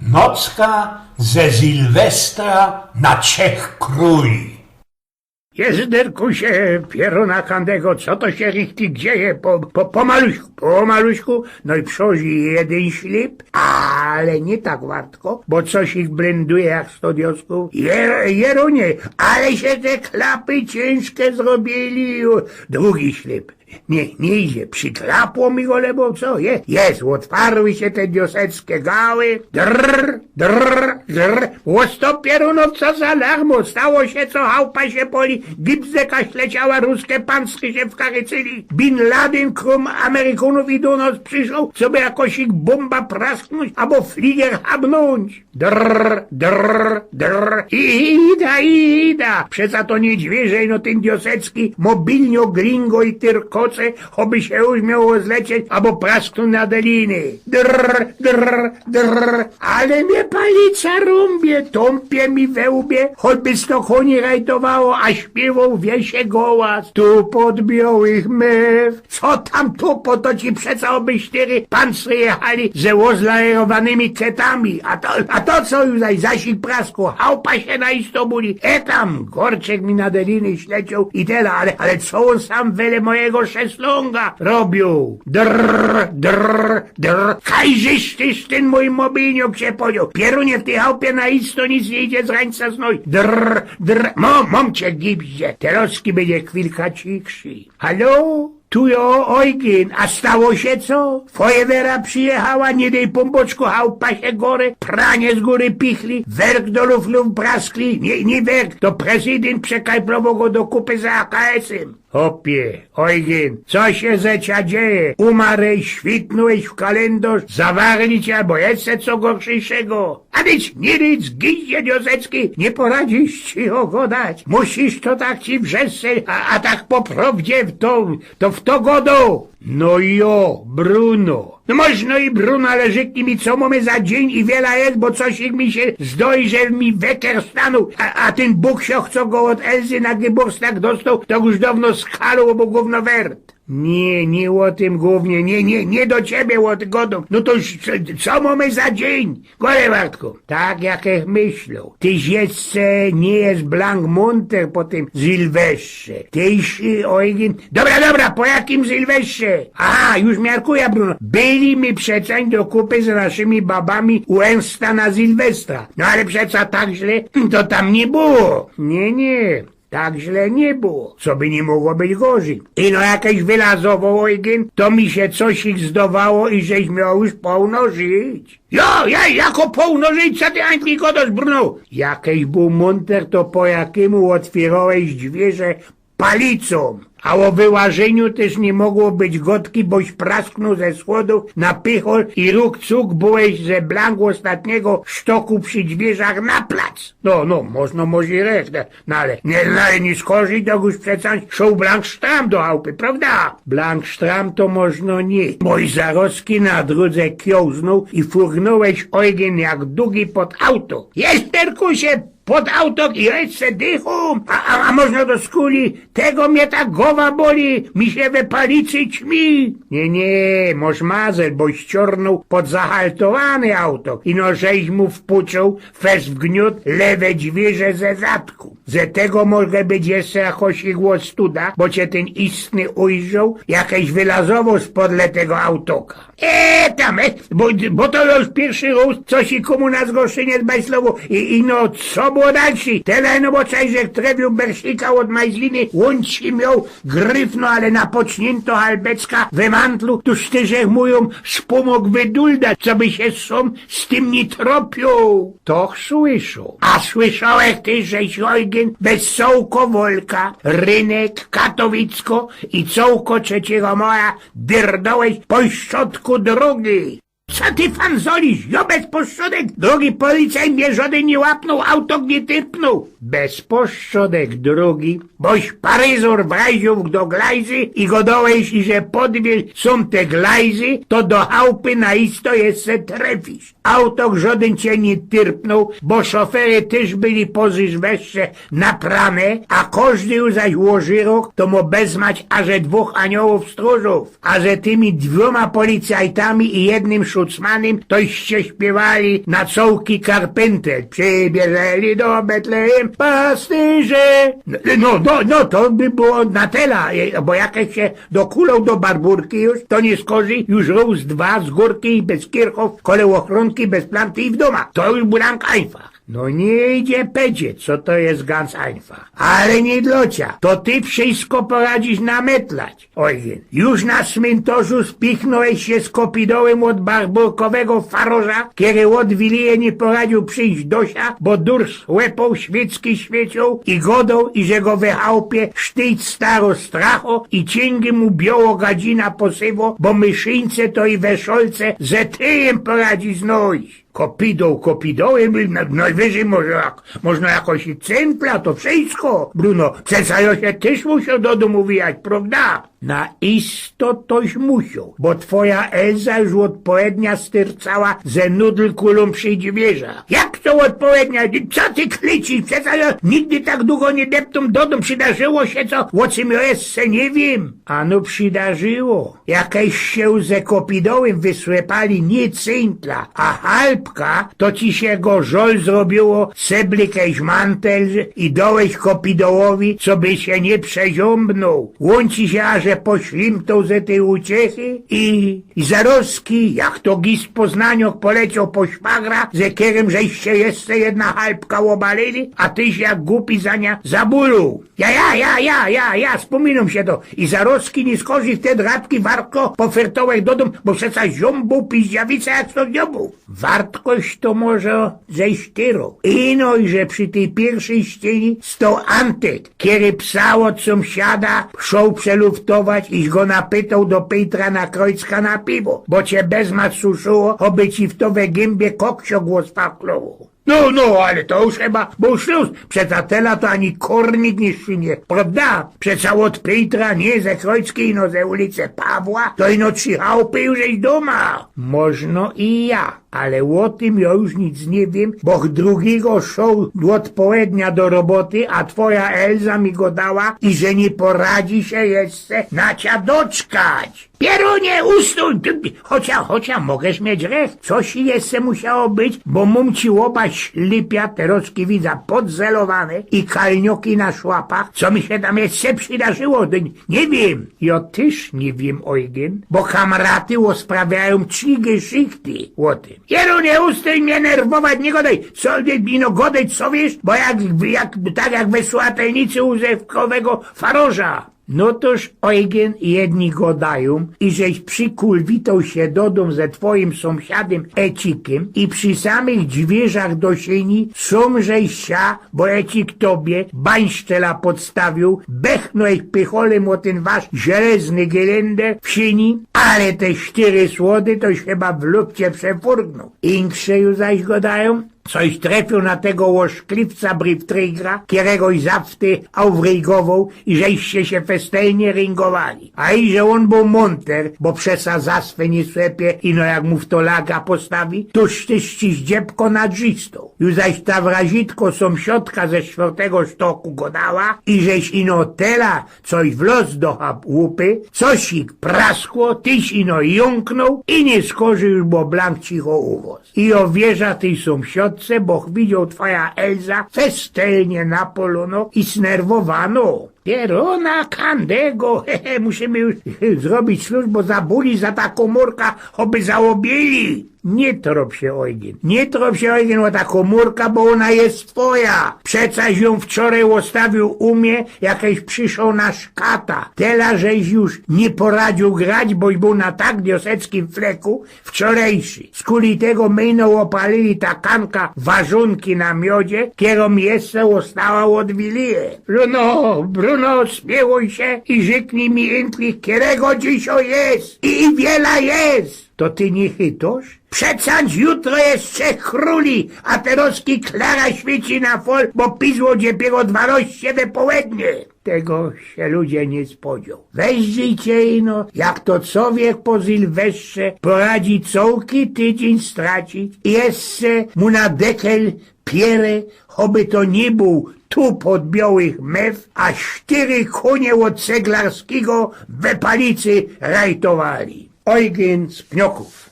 Nocka ze Sylwestra na Czech Krój. Jezderkusie, pieruna Kandego, co to się richtig dzieje? Po maluśku, no i przychodzi jeden ślip, ale nie tak wartko, bo coś ich blenduje jak sto diosków. Jerunie, ale się te klapy ciężkie zrobili. Drugi ślip. Nie idzie, przyklapło mi go, lebo co? Jest, otwarły się te dioseckie gały, drrr, łosto pierunowca za alarmu, stało się co, chałupa się poli, gipzdeka śleciała, ruskie pansky się wkarycyli, Bin Laden krum Amerykanów i do nas przyszł, żeby jakoś ich bomba prasknąć, albo fliger habnąć. Drrr, ida, przeca to niedźwierzej, no ten diosecki, mobilnio gringo i tyrkoce, oby się już miało zlecieć, albo prasknąć na deliny. Drrr, ale mnie palica rumbie, tąpie mi we łbie, choćby sto koni rajtowało, a śpiewał wiesie gołas. Tu podbiał ich mew. Co tam tu, po to ci przeca oby 4 pansry jechali ze łozlajerowanymi ketami, a to co już zasik prasku, chałupa się na Istobuli. Tam, Gorczek mi na deliny śleciał i tyle, ale co on sam wele mojego szesląga robił? Drrr, kajżyś tyś ten mój mobilniok się podział. Pierunie w tej chałupie na isto nic nie idzie z rańca znoj. Drrr, momcie gipzie, teroski będzie chwilka cichszy. Halo? Tu jo, Ojgin, a stało się co? Fojewera przyjechała, nie dej pomboczku, chałupa się gore, pranie z góry pichli, werk do luflów praskli, nie werk, to prezydent przekajplował go do kupy za AKS-em. Hopie, Ojgin, co się zecia dzieje? Umarłeś, świtnąłeś w kalendarz, zawarli cię albo jeszcze co gorszego. A nic, giździe diosecki, nie poradzisz cicho go dać. Musisz to tak ci wrzesce, a tak po prawdzie w to godo. No jo, Bruno. No można i Bruno, ale rzeknij mi, co mamy za dzień i wiele jest, bo coś ich mi się zdoi, że mi weker stanął, a ten Buksiok, co go od Elzy na Geburstag dostał, to już dawno skalał, bo gówno wert. Nie o tym głównie, nie do ciebie od godą. No to co mamy za dzień? Gore Wartku, tak jak myślą. Tyś jeszcze nie jest Blank Monter po tym Sylwestrze. Tyś, Ojgin, dobra, po jakim Sylwestrze? Aha, już miarkuję, Bruno. Byli mi przeceń do kupy z naszymi babami u Ernsta na Sylwestra. No ale przeca tak źle, to tam nie było. Nie. Tak źle nie było, co by nie mogło być gorzej. I no jakieś wylazowo, Ojgin, to mi się coś ich zdawało i żeś miał już pełno żyć. Jako pełno żyć, co ty Ańtli godasz, Bruno? Jakiś był monter, to po jakiemu otwierałeś drzwierze palicą. A o wyłażeniu też nie mogło być gotki, boś prasknął ze schodów na pychol i róg cuk byłeś ze blanku ostatniego sztoku przy drzwiach na plac. No, można może resztę, no ale nie skorzy, to już przecież szł Blankstram do chałupy, prawda? Blankstram to można nie. Mój zarostki na drodze kiełznął i furnąłeś, Ojgien, jak długi pod auto. Jest, Terkusie, pod auto i jeszcze dychu, a można do skuli, tego mnie ta głowa boli, mi się we palicy ćmi. Nie, moż mazel, bo ściornął pod zahaltowane auto i no żeś mu wpuczył fez w gniót lewe dźwierze ze zadku. Ze tego może być jeszcze jakoś igło studa, bo cię ten istny ujrzał, jakieś wylazowo spodle tego autoka. Bo to już pierwszy raz, coś i komu na zgorszenie zbajslowo i no co było dalszy? Tyle no bo czajże trewił berślika od majzliny, łąci miał gryfno, ale napocznięto albecka we mantlu, tuż tyżech mówią szpumok wyduldać, co by się z tym nie tropił. To słyszał. A słyszałeś ty, żeś Ojgien bez Sołko Wolka, Rynek, Katowicko i Cołko 3 maja dyrdałeś po środku drogi. Co ty fanzolisz? Bez poszczodek, drogi policjant mnie żaden nie łapnął, auto nie typnął. Bez poszczodek, drogi, boś paryzor wraził do glajzy i godołeś, i że podwieź są te glajzy, to do chałupy na isto jeszcze trefisz. Auto żaden cię nie tyrpnął, bo szofery też byli pozyżweszcze naprawne, a każdy już zaś łożyrok, to mo bezmać, a że 2 aniołów stróżów, a że tymi 2 policjantami i jednym Szucmanem, toście śpiewali na cołki Carpenter. Przybierzeli do Betlejem pasterze. No, to by było na tela, bo jak się dokulał do Barburki już, to nie skorzy, już rósł dwa z górki i bez kierchów, kolełochronki, bez planty i w doma. To już był einfach. No nie idzie pedzie, co to jest ganz einfach. Ale nie dlocia, to ty wszystko poradzisz nametlać. Ojej, już na cmentarzu spichnąłeś się z kopidołem od barburkowego faroża, kiedy od Wilije nie poradził przyjść dosia, bo dursz łepał świecki świecią i godą i że go we chałupie sztyć staro stracho i cięgi mu biało gadzina posywo, bo myszyńce to i weszolce ze tyjem poradzi znojść. Kopidołem, najwyżej można jakoś i centla, to wszystko. Bruno, przecież ja się też musiał do domu wyjechać, prawda? Na isto toś musiał, bo twoja Elza już odpowiednia styrcała, ze nudl kulą przyjdzie wieża. Jak to odpowiednia? Co ty kliczysz? Przecież ja nigdy tak długo nie deptam do domu. Przydarzyło się co? O czym ja jeszcze nie wiem. Ano przydarzyło. Jakieś się ze kopidołem wysłepali nie cyntla, a halpka, to ci się go żol zrobiło, seblikejś mantel i dołeś kopidołowi, co by się nie przeziąbnął. Łąci się aż poślimtał ze tej uciechy i Zarowski, jak to gis Poznaniok poleciał po szpagra, ze kierem żeście jeszcze jedna halpka obalili, a tyś jak głupi za nia zabuluł. Ja, wspominam się to. I Zarowski nie skorzy w te drapki wartko pofertołek do dom, bo przecież ziąbł piździawica jak to dziobu. Wartkość to może zejść tyro. Ino i że przy tej pierwszej ścianie stał Antek, kiedy psał od sąsiada, szał przeluftować, iż go napytał do Petra na Krojcka na piwo, bo cię bezmat suszyło, oby ci w to we gębie koksio głos paklował. No, ale to już chyba był śluz. Przeca tela to ani kornik nie szczynie, prawda? Przeca od Petra, nie ze Krojckiej, no ze ulicy Pawła, to ino 3 chałupy już jest doma. Można i ja, ale o tym ja już nic nie wiem, bo drugiego szał od południa do roboty, a twoja Elza mi go dała i że nie poradzi się jeszcze na cia doczkać. Pierunie, ustój! Chociaż mogesz mieć rech. Coś jeszcze musiało być, bo mum ci łoba ślipia, te roczki widza podzelowane i kalnioki na szłapach, co mi się tam jeszcze przydarzyło, nie wiem. Ja też nie wiem, Eugen, bo kamraty sprawiają 3 geschichty o tym. Pierunie, ustój mnie nerwować, nie godaj. Co, no godaj, co wiesz? Bo tak jak we Słatelnicy u zewkowego faroża. No toż, Eugen, jedni godają i żeś przykulwitał się do dom ze twoim sąsiadem Ecikiem i przy samych dźwierzach do sieni żeś sia, bo Ecik tobie bańszczela podstawił, bechnąłeś pycholem o ten wasz żelezny gelender w sieni, ale te 4 słody toś chyba w lubcie przefurgnął. Inkrzeju zaś godają, coś trefił na tego łoszkliwca Briefträgera, któregoś zawty aufrygował i żeście się festelnie ringowali. A i że on był monter, bo przesa zaswę nie słepie ino jak mu w to laga postawi, tuż tyś dziebko nad żistą. Już zaś ta wrazitko sąsiodka ze 4 sztoku go dała i żeś ino tela coś w los do łupy, cosik praskło, tyś ino jąknął i nie skorzy już, bo blank cicho uwoz. I o wieża tej sąsiodce, bo widział twoja Elza festelnie napolono i znerwowano. Pierona Kandego, musimy już zrobić śluz, bo zabuli za ta komórka, oby załobieli. Nie trop się, Eugen, o ta komórka, bo ona jest twoja. Przecaś ją wczoraj ostawił u mnie, jakieś przyszł na szkata. Tela, żeś już nie poradził grać, boś był na tak dioseckim fleku wczorajszy. Z kuli tego myjną opalili ta kanka warzunki na miodzie, kierą jeszcze ostała od Wilije. Bruno, śmiewuj się i rzeknij mi intlich, którego dzisiaj jest i wiela jest. To ty nie chytosz? Przecąż jutro jest 3 króli, a teroski Klara świeci na fol, bo pizło dopiero 12 we południe. Tego się ludzie nie spodziewał. Weździecie ino, jak to człowiek po Sylwestrze poradzi cołki tydzień stracić i jeszcze mu na dekel pierę, choby to nie był tu pod białych mew, a 4 konie od Ceglarskiego we palicy rajtowali. Eugen z Pnioków.